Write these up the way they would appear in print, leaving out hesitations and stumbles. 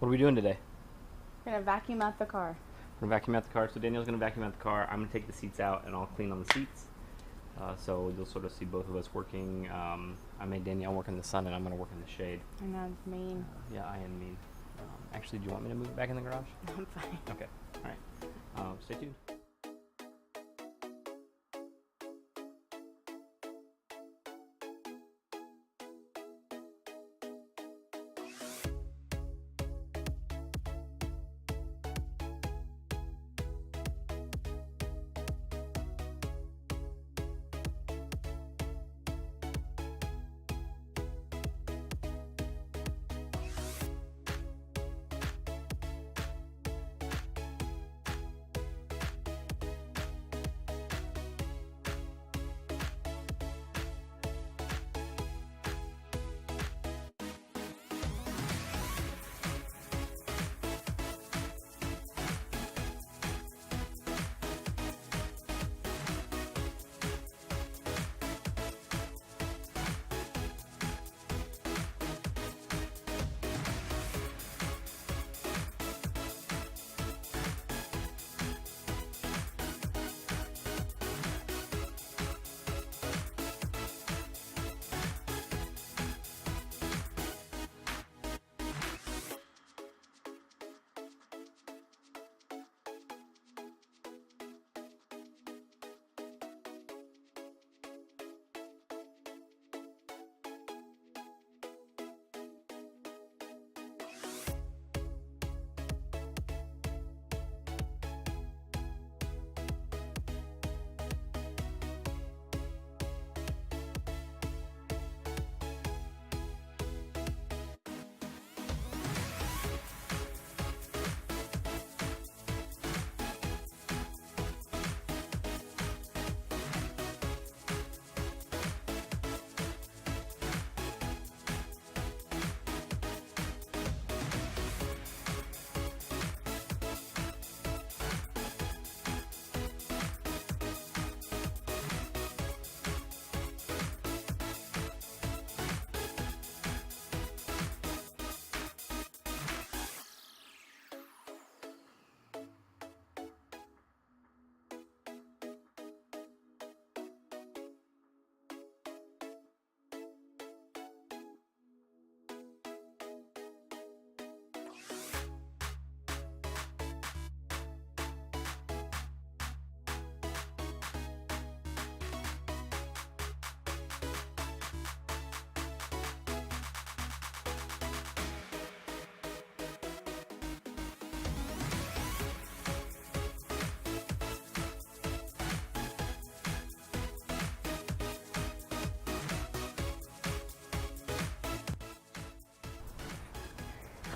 What are we doing today? We're gonna vacuum out the car. We're gonna vacuum out the car. So Danielle's gonna vacuum out the car. I'm gonna take the seats out and I'll clean on the seats. So you'll sort of see both of us working. I made Danielle work in the sun and I'm gonna work in the shade. I know, it's mean. Yeah, I am mean. Actually, do you want me to move it back in the garage? I'm fine. Okay. All right. Stay tuned.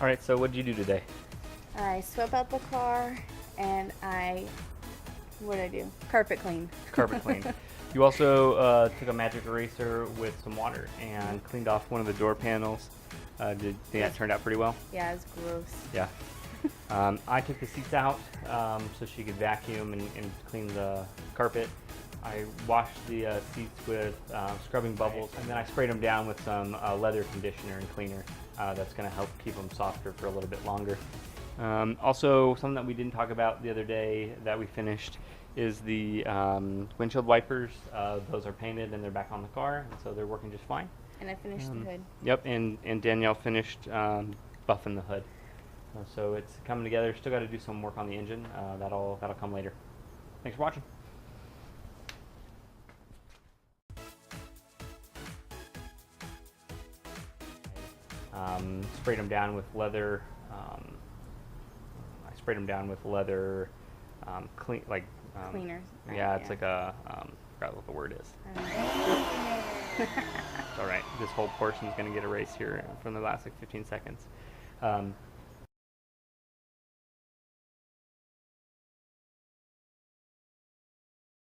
All right. So what did you do today? I swept out the car and what did I do? Carpet clean. Carpet clean. You also took a magic eraser with some water and cleaned off one of the door panels. Did that turned out pretty well? Yeah, it's gross. Yeah. I took the seats out so she could vacuum and clean the carpet. I washed the seats with scrubbing bubbles, and then I sprayed them down with some leather conditioner and cleaner. That's going to help keep them softer for a little bit longer. Also, something that we didn't talk about the other day that we finished is the windshield wipers. Those are painted and they're back on the car, and so they're working just fine. And I finished the hood. Yep, and Danielle finished buffing the hood. So it's coming together. Still got to do some work on the engine. That'll come later. Thanks for watching. Sprayed them down with leather. I sprayed them down with leather Cleaner. Right, yeah, it's like a forgot what the word is. It's all right. This whole portion is going to get erased here from the last like 15 seconds.